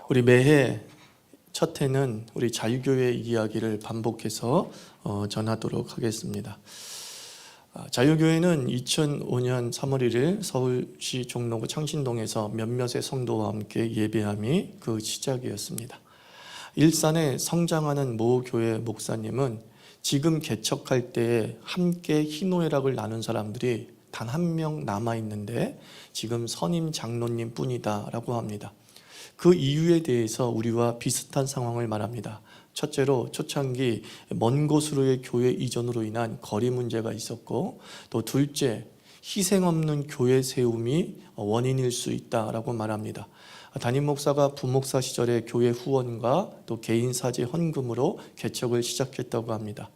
우리 매해 첫 해는 우리 자유교회 이야기를 반복해서 전하도록 하겠습니다. 자유교회는 2005년 3월 1일 서울시 종로구 창신동에서 몇몇의 성도와 함께 예배함이 그 시작이었습니다. 일산에 성장하는 모 교회 목사님은 지금 개척할 때에 함께 희노애락을 나눈 사람들이 단 한 명 남아있는데 지금 선임 장로님 뿐이다 라고 합니다. 그 이유에 대해서 우리와 비슷한 상황을 말합니다. 첫째로 초창기 먼 곳으로의 교회 이전으로 인한 거리 문제가 있었고, 또 둘째 희생 없는 교회 세움이 원인일 수 있다라고 말합니다. 담임 목사가 부목사 시절에 교회 후원과 또 개인 사제 헌금으로 개척을 시작했다고 합니다.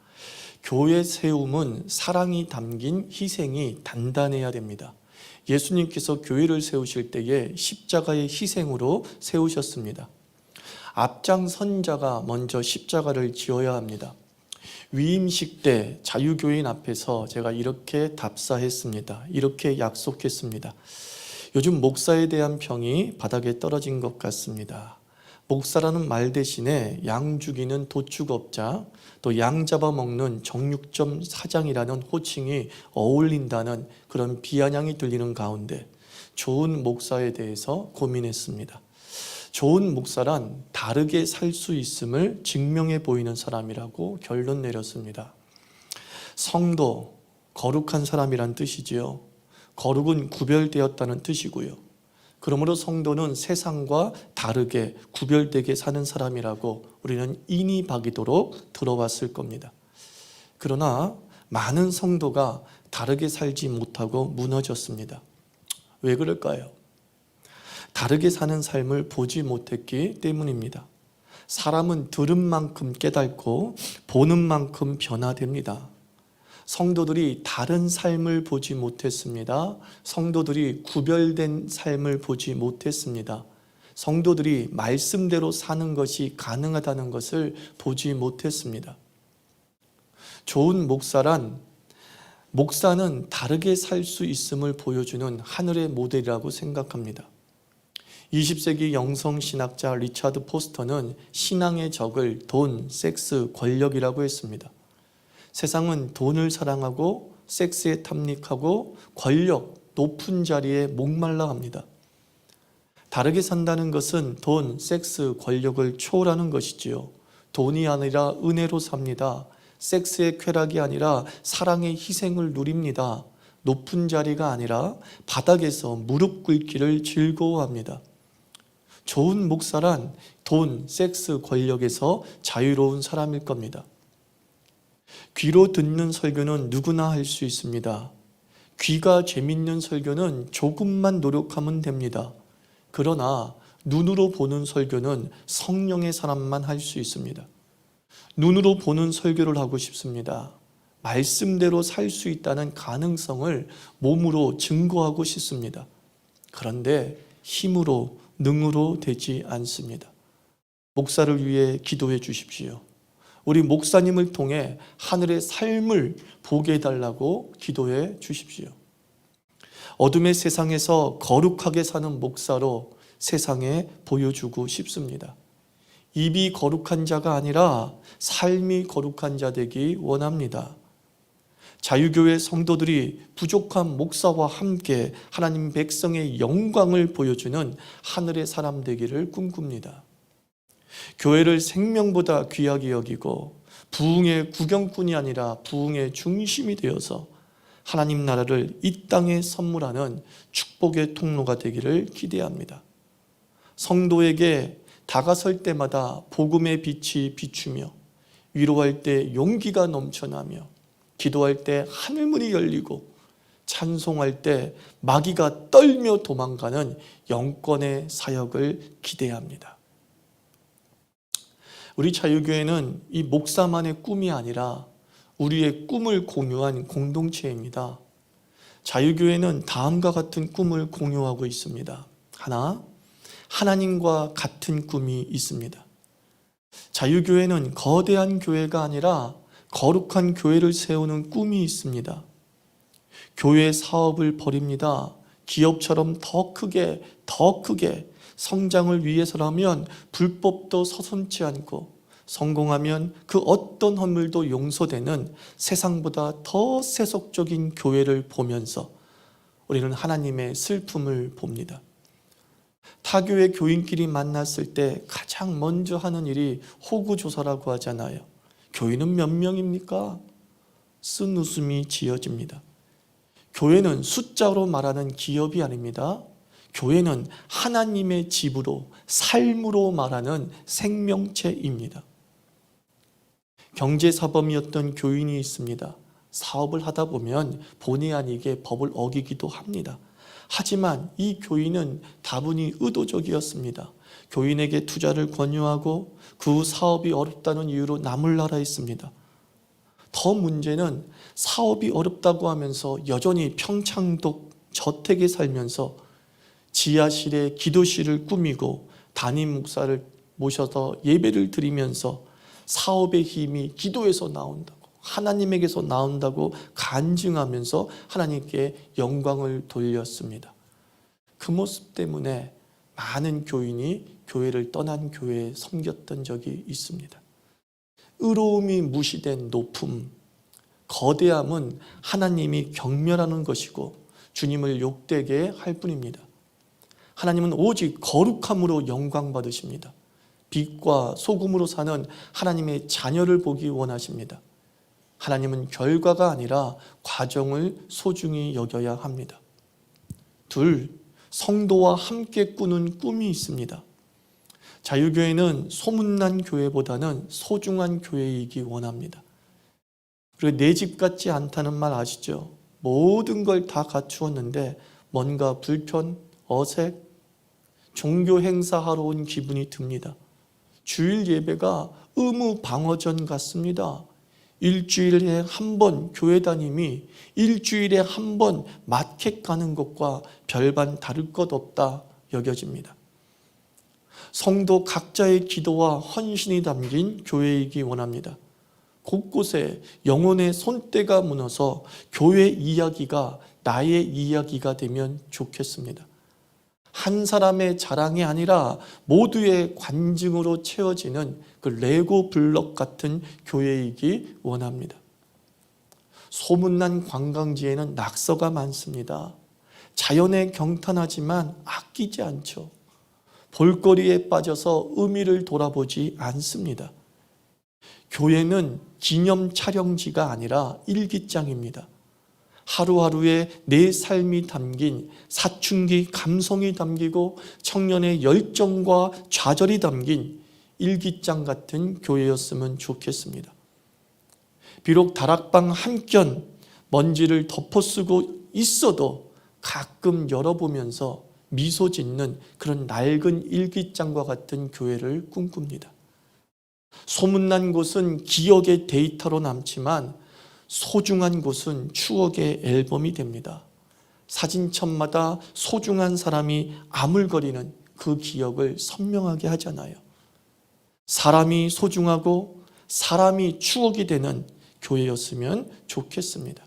교회 세움은 사랑이 담긴 희생이 단단해야 됩니다. 예수님께서 교회를 세우실 때에 십자가의 희생으로 세우셨습니다. 앞장선 자가 먼저 십자가를 지어야 합니다. 위임식 때 자유교인 앞에서 제가 이렇게 답사했습니다. 이렇게 약속했습니다. 요즘 목사에 대한 평이 바닥에 떨어진 것 같습니다. 목사라는 말 대신에 양 죽이는 도축업자, 또 양 잡아먹는 정육점 사장이라는 호칭이 어울린다는 그런 비아냥이 들리는 가운데 좋은 목사에 대해서 고민했습니다. 좋은 목사란 다르게 살 수 있음을 증명해 보이는 사람이라고 결론 내렸습니다. 성도, 거룩한 사람이란 뜻이지요. 거룩은 구별되었다는 뜻이고요. 그러므로 성도는 세상과 다르게 구별되게 사는 사람이라고 우리는 인이 박이도록 들어왔을 겁니다. 그러나 많은 성도가 다르게 살지 못하고 무너졌습니다. 왜 그럴까요? 다르게 사는 삶을 보지 못했기 때문입니다. 사람은 들은 만큼 깨닫고 보는 만큼 변화됩니다. 성도들이 다른 삶을 보지 못했습니다. 성도들이 구별된 삶을 보지 못했습니다. 성도들이 말씀대로 사는 것이 가능하다는 것을 보지 못했습니다. 좋은 목사는 다르게 살 수 있음을 보여주는 하늘의 모델이라고 생각합니다. 20세기 영성신학자 리차드 포스터는 신앙의 적을 돈, 섹스, 권력이라고 했습니다. 세상은 돈을 사랑하고 섹스에 탐닉하고 권력, 높은 자리에 목말라 합니다. 다르게 산다는 것은 돈, 섹스, 권력을 초월하는 것이지요. 돈이 아니라 은혜로 삽니다. 섹스의 쾌락이 아니라 사랑의 희생을 누립니다. 높은 자리가 아니라 바닥에서 무릎 꿇기를 즐거워합니다. 좋은 목사란 돈, 섹스, 권력에서 자유로운 사람일 겁니다. 귀로 듣는 설교는 누구나 할 수 있습니다. 귀가 재밌는 설교는 조금만 노력하면 됩니다. 그러나 눈으로 보는 설교는 성령의 사람만 할 수 있습니다. 눈으로 보는 설교를 하고 싶습니다. 말씀대로 살 수 있다는 가능성을 몸으로 증거하고 싶습니다. 그런데 힘으로, 능으로 되지 않습니다. 목사를 위해 기도해 주십시오. 우리 목사님을 통해 하늘의 삶을 보게 해달라고 기도해 주십시오. 어둠의 세상에서 거룩하게 사는 목사로 세상에 보여주고 싶습니다. 입이 거룩한 자가 아니라 삶이 거룩한 자 되기 원합니다. 자유교회 성도들이 부족한 목사와 함께 하나님 백성의 영광을 보여주는 하늘의 사람 되기를 꿈꿉니다. 교회를 생명보다 귀하게 여기고 부흥의 구경꾼이 아니라 부흥의 중심이 되어서 하나님 나라를 이 땅에 선물하는 축복의 통로가 되기를 기대합니다. 성도에게 다가설 때마다 복음의 빛이 비추며 위로할 때 용기가 넘쳐나며 기도할 때 하늘문이 열리고 찬송할 때 마귀가 떨며 도망가는 영권의 사역을 기대합니다. 우리 자유교회는 이 목사만의 꿈이 아니라 우리의 꿈을 공유한 공동체입니다. 자유교회는 다음과 같은 꿈을 공유하고 있습니다. 하나, 하나님과 같은 꿈이 있습니다. 자유교회는 거대한 교회가 아니라 거룩한 교회를 세우는 꿈이 있습니다. 교회 사업을 벌입니다. 기업처럼 더 크게 성장을 위해서라면 불법도 서슴지 않고 성공하면 그 어떤 허물도 용서되는 세상보다 더 세속적인 교회를 보면서 우리는 하나님의 슬픔을 봅니다. 타교회 교인끼리 만났을 때 가장 먼저 하는 일이 호구조사라고 하잖아요. 교인은 몇 명입니까? 쓴 웃음이 지어집니다. 교회는 숫자로 말하는 기업이 아닙니다. 교회는 하나님의 집으로, 삶으로 말하는 생명체입니다. 경제사범이었던 교인이 있습니다. 사업을 하다 보면 본의 아니게 법을 어기기도 합니다. 하지만 이 교인은 다분히 의도적이었습니다. 교인에게 투자를 권유하고 그 사업이 어렵다는 이유로 남을 나라 했습니다. 더 문제는 사업이 어렵다고 하면서 여전히 평창독 저택에 살면서 지하실에 기도실을 꾸미고 담임 목사를 모셔서 예배를 드리면서 사업의 힘이 기도에서 나온다고, 하나님에게서 나온다고 간증하면서 하나님께 영광을 돌렸습니다. 그 모습 때문에 많은 교인이 교회를 떠난 교회에 섬겼던 적이 있습니다. 의로움이 무시된 높음, 거대함은 하나님이 경멸하는 것이고 주님을 욕되게 할 뿐입니다. 하나님은 오직 거룩함으로 영광 받으십니다. 빛과 소금으로 사는 하나님의 자녀를 보기 원하십니다. 하나님은 결과가 아니라 과정을 소중히 여겨야 합니다. 둘, 성도와 함께 꾸는 꿈이 있습니다. 자유교회는 소문난 교회보다는 소중한 교회이기 원합니다. 그리고 내 집 같지 않다는 말 아시죠? 모든 걸 다 갖추었는데 뭔가 불편, 어색, 종교 행사하러 온 기분이 듭니다. 주일 예배가 의무 방어전 같습니다. 일주일에 한 번 교회 다님이 일주일에 한 번 마켓 가는 것과 별반 다를 것 없다 여겨집니다. 성도 각자의 기도와 헌신이 담긴 교회이기 원합니다. 곳곳에 영혼의 손때가 무너서 교회 이야기가 나의 이야기가 되면 좋겠습니다. 한 사람의 자랑이 아니라 모두의 관증으로 채워지는 그 레고 블럭 같은 교회이기 원합니다. 소문난 관광지에는 낙서가 많습니다. 자연에 경탄하지만 아끼지 않죠. 볼거리에 빠져서 의미를 돌아보지 않습니다. 교회는 기념 촬영지가 아니라 일기장입니다. 하루하루의 내 삶이 담긴 사춘기 감성이 담기고 청년의 열정과 좌절이 담긴 일기장 같은 교회였으면 좋겠습니다. 비록 다락방 한 켠 먼지를 덮어쓰고 있어도 가끔 열어보면서 미소 짓는 그런 낡은 일기장과 같은 교회를 꿈꿉니다. 소문난 곳은 기억의 데이터로 남지만 소중한 곳은 추억의 앨범이 됩니다. 사진첩마다 소중한 사람이 아물거리는 그 기억을 선명하게 하잖아요. 사람이 소중하고 사람이 추억이 되는 교회였으면 좋겠습니다.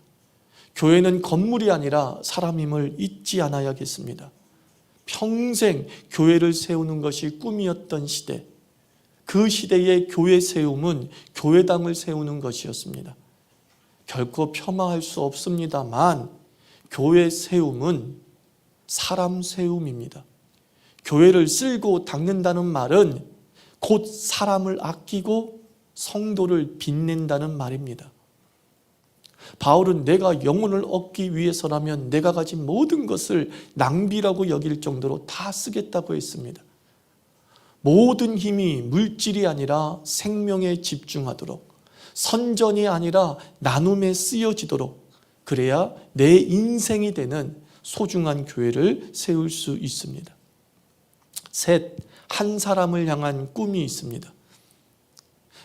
교회는 건물이 아니라 사람임을 잊지 않아야겠습니다. 평생 교회를 세우는 것이 꿈이었던 시대, 그 시대의 교회 세움은 교회당을 세우는 것이었습니다. 결코 폄하할 수 없습니다만 교회 세움은 사람 세움입니다. 교회를 쓸고 닦는다는 말은 곧 사람을 아끼고 성도를 빛낸다는 말입니다. 바울은 내가 영혼을 얻기 위해서라면 내가 가진 모든 것을 낭비라고 여길 정도로 다 쓰겠다고 했습니다. 모든 힘이 물질이 아니라 생명에 집중하도록, 선전이 아니라 나눔에 쓰여지도록, 그래야 내 인생이 되는 소중한 교회를 세울 수 있습니다. 셋, 한 사람을 향한 꿈이 있습니다.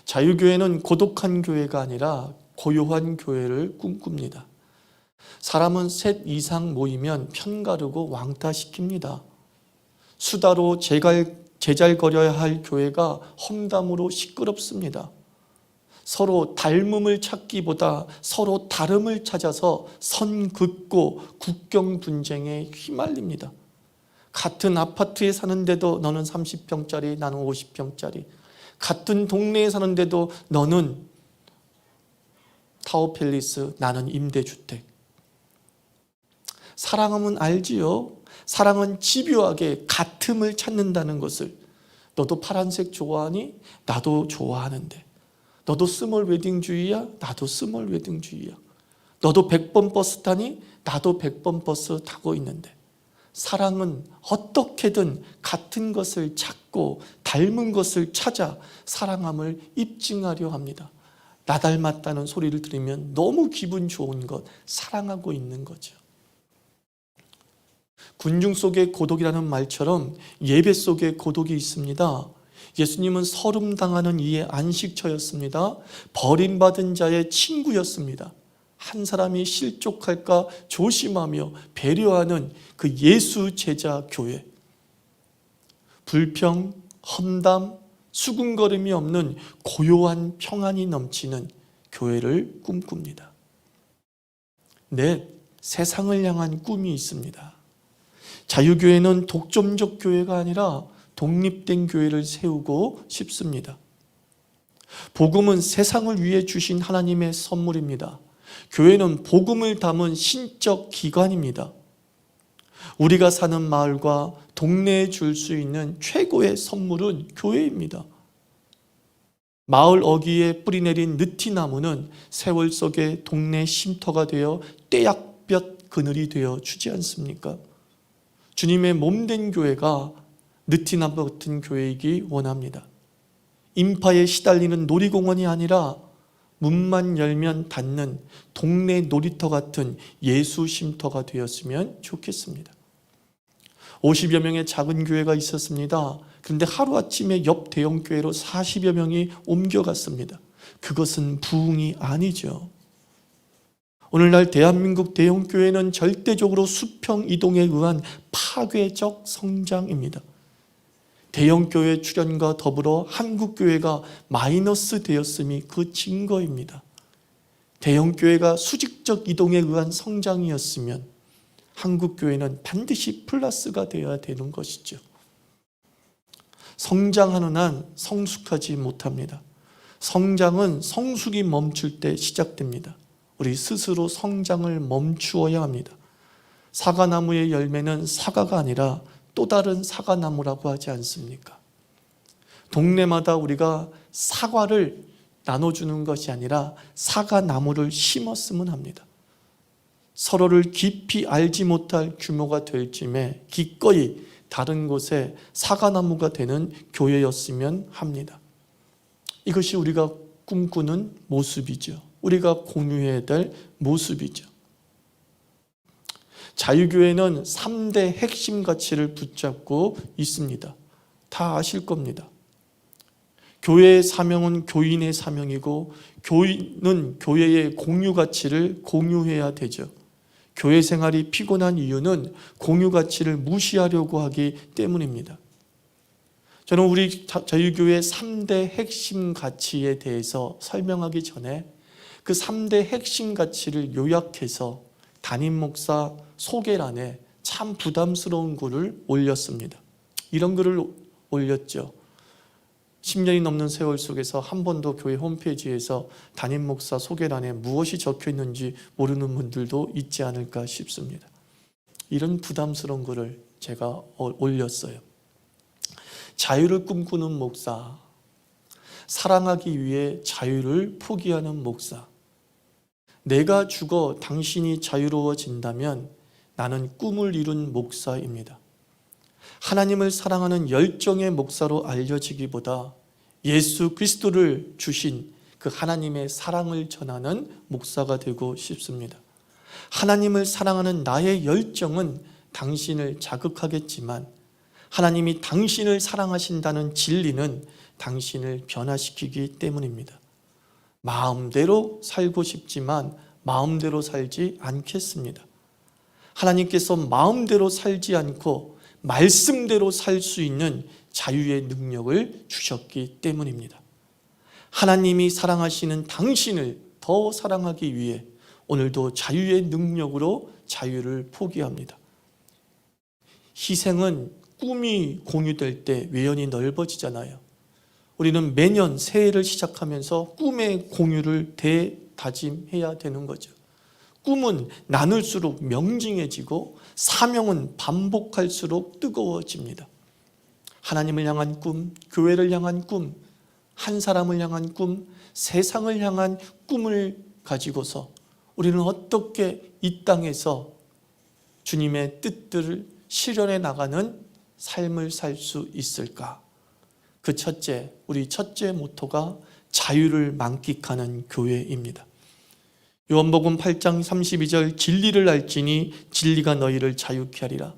자유교회는 고독한 교회가 아니라 고요한 교회를 꿈꿉니다. 사람은 셋 이상 모이면 편가르고 왕따시킵니다. 수다로 제잘거려야 할 교회가 험담으로 시끄럽습니다. 서로 닮음을 찾기보다 서로 다름을 찾아서 선 긋고 국경 분쟁에 휘말립니다. 같은 아파트에 사는데도 너는 30평짜리, 나는 50평짜리. 같은 동네에 사는데도 너는 타워팰리스, 나는 임대주택. 사랑하면 알지요. 사랑은 집요하게 같음을 찾는다는 것을. 너도 파란색 좋아하니? 나도 좋아하는데. 너도 스몰 웨딩주의야? 나도 스몰 웨딩주의야. 너도 100번 버스 타니? 나도 100번 버스 타고 있는데. 사랑은 어떻게든 같은 것을 찾고 닮은 것을 찾아 사랑함을 입증하려 합니다. 나 닮았다는 소리를 들으면 너무 기분 좋은 것, 사랑하고 있는 거죠. 군중 속의 고독이라는 말처럼 예배 속에 고독이 있습니다. 예수님은 서름당하는 이의 안식처였습니다. 버림받은 자의 친구였습니다. 한 사람이 실족할까 조심하며 배려하는 그 예수 제자 교회. 불평, 험담, 수군거림이 없는 고요한 평안이 넘치는 교회를 꿈꿉니다. 넷, 세상을 향한 꿈이 있습니다. 자유교회는 독점적 교회가 아니라 독립된 교회를 세우고 싶습니다. 복음은 세상을 위해 주신 하나님의 선물입니다. 교회는 복음을 담은 신적 기관입니다. 우리가 사는 마을과 동네에 줄 수 있는 최고의 선물은 교회입니다. 마을 어귀에 뿌리내린 느티나무는 세월 속에 동네 쉼터가 되어 떼약볕 그늘이 되어 주지 않습니까? 주님의 몸된 교회가 느티나무 같은 교회이기 원합니다. 인파에 시달리는 놀이공원이 아니라 문만 열면 닫는 동네 놀이터 같은 예수 쉼터가 되었으면 좋겠습니다. 50여 명의 작은 교회가 있었습니다. 그런데 하루아침에 옆 대형 교회로 40여 명이 옮겨갔습니다. 그것은 부흥이 아니죠. 오늘날 대한민국 대형 교회는 절대적으로 수평 이동에 의한 파괴적 성장입니다. 대형 교회 출현과 더불어 한국 교회가 마이너스 되었음이 그 증거입니다. 대형 교회가 수직적 이동에 의한 성장이었으면 한국 교회는 반드시 플러스가 되어야 되는 것이죠. 성장하는 한 성숙하지 못합니다. 성장은 성숙이 멈출 때 시작됩니다. 우리 스스로 성장을 멈추어야 합니다. 사과나무의 열매는 사과가 아니라 또 다른 사과나무라고 하지 않습니까? 동네마다 우리가 사과를 나눠주는 것이 아니라 사과나무를 심었으면 합니다. 서로를 깊이 알지 못할 규모가 될 쯤에 기꺼이 다른 곳에 사과나무가 되는 교회였으면 합니다. 이것이 우리가 꿈꾸는 모습이죠. 우리가 공유해야 될 모습이죠. 자유교회는 3대 핵심 가치를 붙잡고 있습니다. 다 아실 겁니다. 교회의 사명은 교인의 사명이고 교인은 교회의 공유 가치를 공유해야 되죠. 교회 생활이 피곤한 이유는 공유 가치를 무시하려고 하기 때문입니다. 저는 우리 자유교회의 3대 핵심 가치에 대해서 설명하기 전에 그 3대 핵심 가치를 요약해서 담임 목사 소개란에 참 부담스러운 글을 올렸습니다. 이런 글을 올렸죠. 10년이 넘는 세월 속에서 한 번도 교회 홈페이지에서 담임 목사 소개란에 무엇이 적혀 있는지 모르는 분들도 있지 않을까 싶습니다. 이런 부담스러운 글을 제가 올렸어요. 자유를 꿈꾸는 목사, 사랑하기 위해 자유를 포기하는 목사. 내가 죽어 당신이 자유로워진다면 나는 꿈을 이룬 목사입니다. 하나님을 사랑하는 열정의 목사로 알려지기보다 예수 그리스도를 주신 그 하나님의 사랑을 전하는 목사가 되고 싶습니다. 하나님을 사랑하는 나의 열정은 당신을 자극하겠지만 하나님이 당신을 사랑하신다는 진리는 당신을 변화시키기 때문입니다. 마음대로 살고 싶지만 마음대로 살지 않겠습니다. 하나님께서 마음대로 살지 않고 말씀대로 살 수 있는 자유의 능력을 주셨기 때문입니다. 하나님이 사랑하시는 당신을 더 사랑하기 위해 오늘도 자유의 능력으로 자유를 포기합니다. 희생은 꿈이 공유될 때 외연이 넓어지잖아요. 우리는 매년 새해를 시작하면서 꿈의 공유를 대다짐해야 되는 거죠. 꿈은 나눌수록 명징해지고 사명은 반복할수록 뜨거워집니다. 하나님을 향한 꿈, 교회를 향한 꿈, 한 사람을 향한 꿈, 세상을 향한 꿈을 가지고서 우리는 어떻게 이 땅에서 주님의 뜻들을 실현해 나가는 삶을 살 수 있을까? 그 첫째, 우리 첫째 모토가 자유를 만끽하는 교회입니다. 요한복음 8장 32절 진리를 알지니 진리가 너희를 자유케 하리라.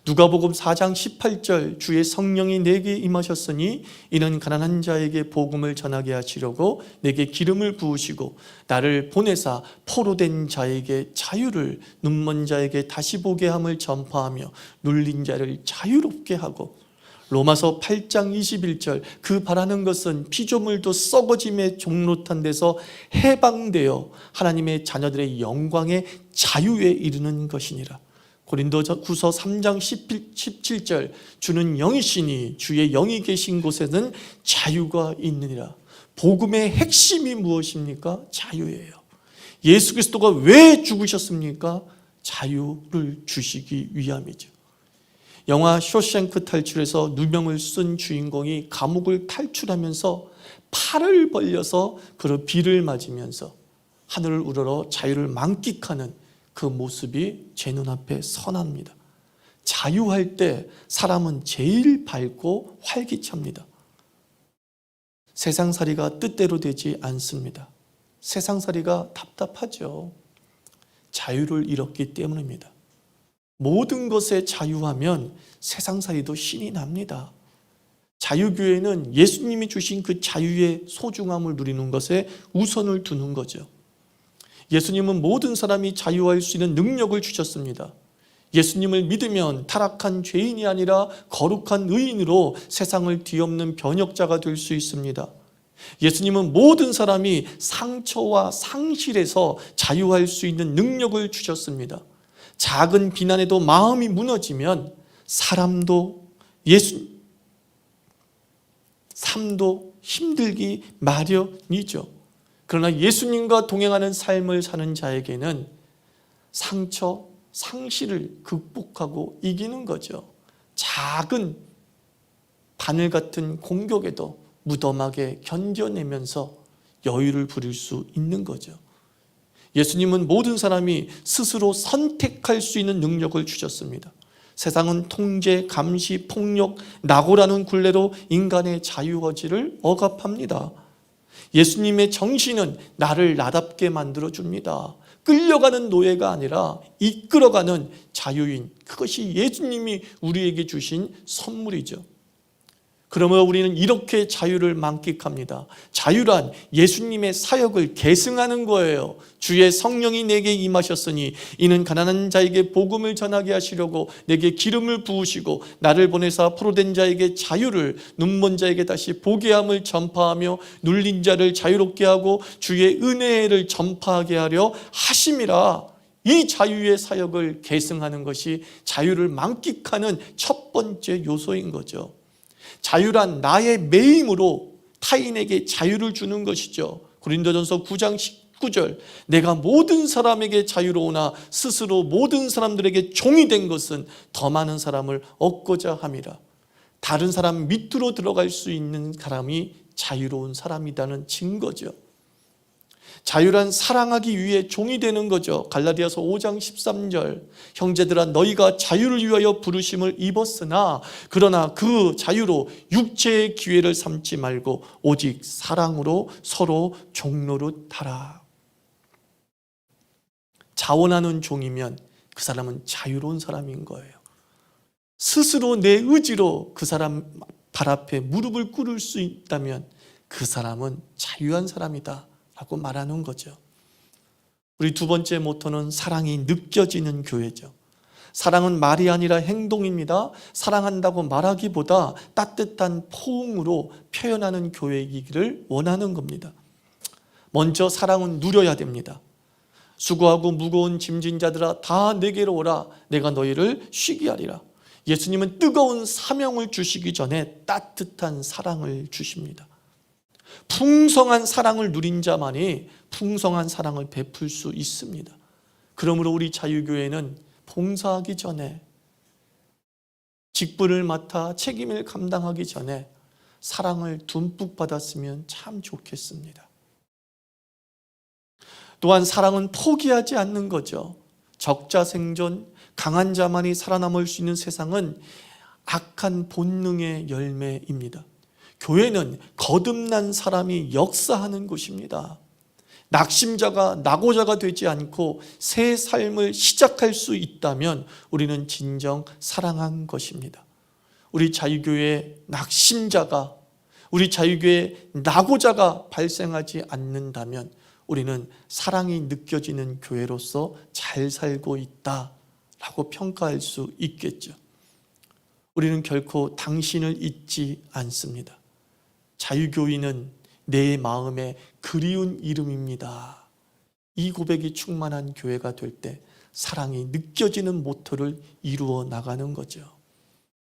누가복음 4장 18절 주의 성령이 내게 임하셨으니 이는 가난한 자에게 복음을 전하게 하시려고 내게 기름을 부으시고 나를 보내사 포로된 자에게 자유를, 눈먼 자에게 다시 보게 함을 전파하며 눌린 자를 자유롭게 하고, 로마서 8장 21절 그 바라는 것은 피조물도 썩어짐의 종로탄 데서 해방되어 하나님의 자녀들의 영광의 자유에 이르는 것이니라. 고린도후서 3장 17절 주는 영이시니 주의 영이 계신 곳에는 자유가 있느니라. 복음의 핵심이 무엇입니까? 자유예요. 예수 그리스도가 왜 죽으셨습니까? 자유를 주시기 위함이죠. 영화 쇼생크 탈출에서 누명을 쓴 주인공이 감옥을 탈출하면서 팔을 벌려서 그 비를 맞으면서 하늘을 우러러 자유를 만끽하는 그 모습이 제 눈앞에 선합니다. 자유할 때 사람은 제일 밝고 활기찹니다. 세상살이가 뜻대로 되지 않습니다. 세상살이가 답답하죠. 자유를 잃었기 때문입니다. 모든 것에 자유하면 세상살이도 신이 납니다. 자유교회는 예수님이 주신 그 자유의 소중함을 누리는 것에 우선을 두는 거죠. 예수님은 모든 사람이 자유할 수 있는 능력을 주셨습니다. 예수님을 믿으면 타락한 죄인이 아니라 거룩한 의인으로 세상을 뒤엎는 변혁자가 될 수 있습니다. 예수님은 모든 사람이 상처와 상실에서 자유할 수 있는 능력을 주셨습니다. 작은 비난에도 마음이 무너지면 삶도 힘들기 마련이죠. 그러나 예수님과 동행하는 삶을 사는 자에게는 상처, 상실을 극복하고 이기는 거죠. 작은 바늘 같은 공격에도 무덤하게 견뎌내면서 여유를 부릴 수 있는 거죠. 예수님은 모든 사람이 스스로 선택할 수 있는 능력을 주셨습니다. 세상은 통제, 감시, 폭력, 낙오라는 굴레로 인간의 자유의지를 억압합니다. 예수님의 정신은 나를 나답게 만들어줍니다. 끌려가는 노예가 아니라 이끌어가는 자유인, 그것이 예수님이 우리에게 주신 선물이죠. 그러므로 우리는 이렇게 자유를 만끽합니다. 자유란 예수님의 사역을 계승하는 거예요. 주의 성령이 내게 임하셨으니 이는 가난한 자에게 복음을 전하게 하시려고 내게 기름을 부으시고 나를 보내사 포로된 자에게 자유를, 눈먼 자에게 다시 보게 함을 전파하며 눌린 자를 자유롭게 하고 주의 은혜를 전파하게 하려 하심이라. 이 자유의 사역을 계승하는 것이 자유를 만끽하는 첫 번째 요소인 거죠. 자유란 나의 매임으로 타인에게 자유를 주는 것이죠. 고린도전서 9장 19절 내가 모든 사람에게 자유로우나 스스로 모든 사람들에게 종이 된 것은 더 많은 사람을 얻고자 함이라. 다른 사람 밑으로 들어갈 수 있는 사람이 자유로운 사람이라는 증거죠. 자유란 사랑하기 위해 종이 되는 거죠. 갈라디아서 5장 13절 형제들아 너희가 자유를 위하여 부르심을 입었으나 그러나 그 자유로 육체의 기회를 삼지 말고 오직 사랑으로 서로 종노릇하라. 자원하는 종이면 그 사람은 자유로운 사람인 거예요. 스스로 내 의지로 그 사람 발 앞에 무릎을 꿇을 수 있다면 그 사람은 자유한 사람이다 라고 말하는 거죠. 우리 두 번째 모토는 사랑이 느껴지는 교회죠. 사랑은 말이 아니라 행동입니다. 사랑한다고 말하기보다 따뜻한 포옹으로 표현하는 교회이기를 원하는 겁니다. 먼저 사랑은 누려야 됩니다. 수고하고 무거운 짐진 자들아 다 내게로 오라 내가 너희를 쉬게 하리라. 예수님은 뜨거운 사명을 주시기 전에 따뜻한 사랑을 주십니다. 풍성한 사랑을 누린 자만이 풍성한 사랑을 베풀 수 있습니다. 그러므로 우리 자유교회는 봉사하기 전에, 직분을 맡아 책임을 감당하기 전에 사랑을 듬뿍 받았으면 참 좋겠습니다. 또한 사랑은 포기하지 않는 거죠. 적자생존, 강한 자만이 살아남을 수 있는 세상은 악한 본능의 열매입니다. 교회는 거듭난 사람이 역사하는 곳입니다. 낙심자가 낙오자가 되지 않고 새 삶을 시작할 수 있다면 우리는 진정 사랑한 것입니다. 우리 자유교회에 낙심자가, 우리 자유교회에 낙오자가 발생하지 않는다면 우리는 사랑이 느껴지는 교회로서 잘 살고 있다라고 평가할 수 있겠죠. 우리는 결코 당신을 잊지 않습니다. 자유교인은 내 마음에 그리운 이름입니다. 이 고백이 충만한 교회가 될 때 사랑이 느껴지는 모토를 이루어 나가는 거죠.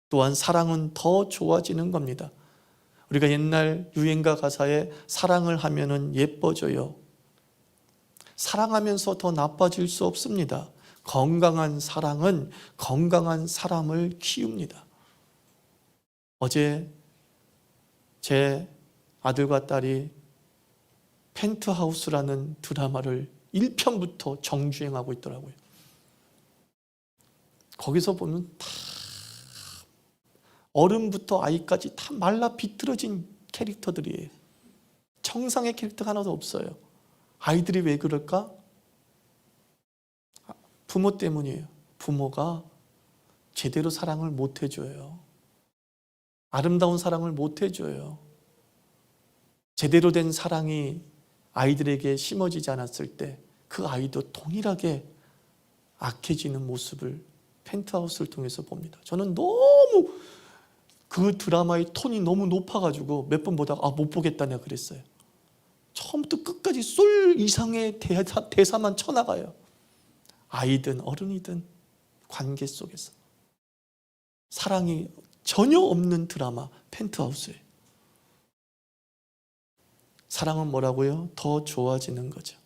또한 사랑은 더 좋아지는 겁니다. 우리가 옛날 유행가 가사에 사랑을 하면은 예뻐져요. 사랑하면서 더 나빠질 수 없습니다. 건강한 사랑은 건강한 사람을 키웁니다. 어제 제 아들과 딸이 펜트하우스라는 드라마를 1편부터 정주행하고 있더라고요. 거기서 보면 다 어른부터 아이까지 다 말라 비틀어진 캐릭터들이에요. 정상의 캐릭터가 하나도 없어요. 아이들이 왜 그럴까? 부모 때문이에요. 부모가 제대로 사랑을 못 해줘요. 아름다운 사랑을 못 해줘요. 제대로 된 사랑이 아이들에게 심어지지 않았을 때 그 아이도 동일하게 악해지는 모습을 펜트하우스를 통해서 봅니다. 저는 너무 그 드라마의 톤이 너무 높아가지고 몇 번 보다가 못 보겠다 내가 그랬어요. 처음부터 끝까지 쏠 이상의 대사만 쳐나가요. 아이든 어른이든 관계 속에서 사랑이 전혀 없는 드라마 펜트하우스예요. 사랑은 뭐라고요? 더 좋아지는 거죠.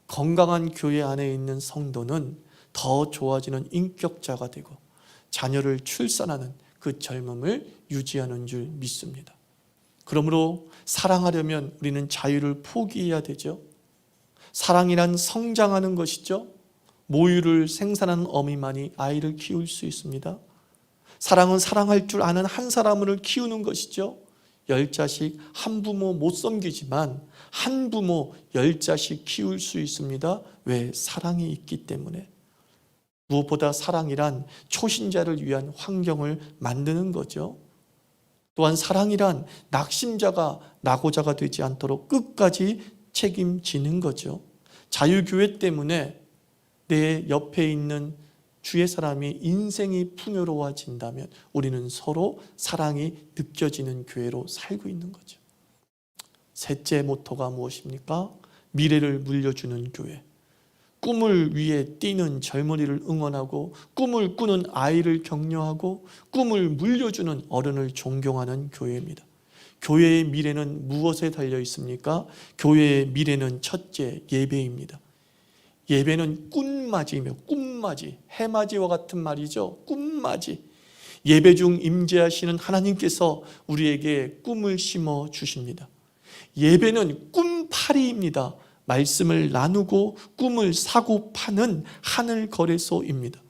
건강한 교회 안에 있는 성도는 더 좋아지는 인격자가 되고 자녀를 출산하는 그 젊음을 유지하는 줄 믿습니다. 그러므로 사랑하려면 우리는 자유를 포기해야 되죠. 사랑이란 성장하는 것이죠. 모유를 생산하는 어미만이 아이를 키울 수 있습니다. 사랑은 사랑할 줄 아는 한 사람을 키우는 것이죠. 10자식 한 부모 못 섬기지만 한 부모 10자식 키울 수 있습니다. 왜? 사랑이 있기 때문에. 무엇보다 사랑이란 초신자를 위한 환경을 만드는 거죠. 또한 사랑이란 낙심자가 낙오자가 되지 않도록 끝까지 책임지는 거죠. 자유교회 때문에 내 옆에 있는 주의 사람이 인생이 풍요로워진다면 우리는 서로 사랑이 느껴지는 교회로 살고 있는 거죠. 셋째 모토가 무엇입니까? 미래를 물려주는 교회. 꿈을 위해 뛰는 젊은이를 응원하고 꿈을 꾸는 아이를 격려하고 꿈을 물려주는 어른을 존경하는 교회입니다. 교회의 미래는 무엇에 달려 있습니까? 교회의 미래는 첫째 예배입니다. 예배는 꿈맞이며 꿈맞이, 해맞이와 같은 말이죠. 꿈맞이. 예배 중 임재하시는 하나님께서 우리에게 꿈을 심어 주십니다. 예배는 꿈파리입니다. 말씀을 나누고 꿈을 사고 파는 하늘 거래소입니다.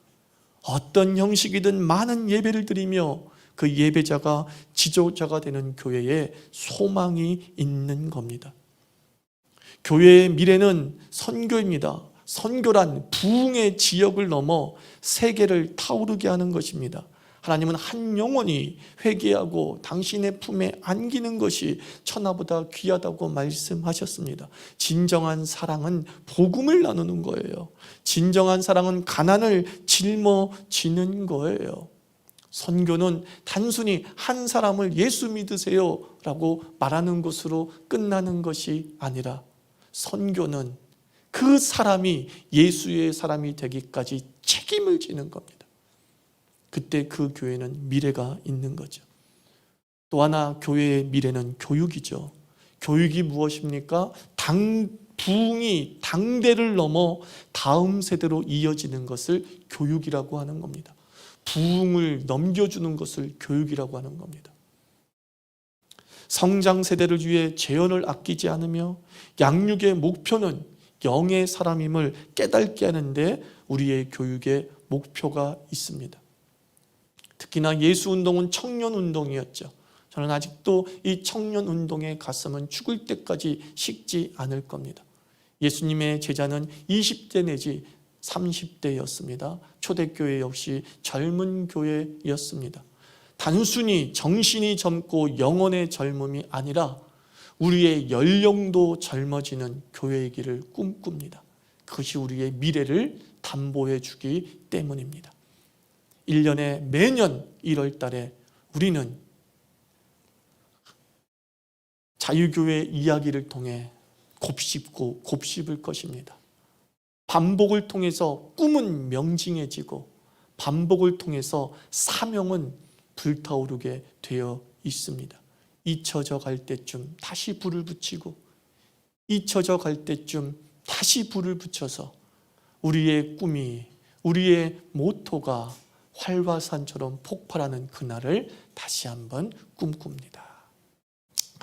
어떤 형식이든 많은 예배를 드리며 그 예배자가 지도자가 되는 교회에 소망이 있는 겁니다. 교회의 미래는 선교입니다. 선교란 부흥의 지역을 넘어 세계를 타오르게 하는 것입니다. 하나님은 한 영혼이 회개하고 당신의 품에 안기는 것이 천하보다 귀하다고 말씀하셨습니다. 진정한 사랑은 복음을 나누는 거예요. 진정한 사랑은 가난을 짊어지는 거예요. 선교는 단순히 한 사람을 예수 믿으세요 라고 말하는 것으로 끝나는 것이 아니라 선교는 그 사람이 예수의 사람이 되기까지 책임을 지는 겁니다. 그때 그 교회는 미래가 있는 거죠. 또 하나 교회의 미래는 교육이죠. 교육이 무엇입니까? 부흥이 당대를 넘어 다음 세대로 이어지는 것을 교육이라고 하는 겁니다. 부흥을 넘겨주는 것을 교육이라고 하는 겁니다. 성장 세대를 위해 재원을 아끼지 않으며 양육의 목표는 영의 사람임을 깨닫게 하는데 우리의 교육의 목표가 있습니다. 특히나 예수운동은 청년운동이었죠. 저는 아직도 이 청년운동의 가슴은 죽을 때까지 식지 않을 겁니다. 예수님의 제자는 20대 내지 30대였습니다. 초대교회 역시 젊은 교회였습니다. 단순히 정신이 젊고 영혼의 젊음이 아니라 우리의 연령도 젊어지는 교회이기를 꿈꿉니다. 그것이 우리의 미래를 담보해 주기 때문입니다. 1년에 매년 1월 달에 우리는 자유교회 이야기를 통해 곱씹고 곱씹을 것입니다. 반복을 통해서 꿈은 명징해지고 반복을 통해서 사명은 불타오르게 되어 있습니다. 잊혀져 갈 때쯤 다시 불을 붙이고 잊혀져 갈 때쯤 다시 불을 붙여서 우리의 꿈이, 우리의 모토가 활화산처럼 폭발하는 그날을 다시 한번 꿈꿉니다.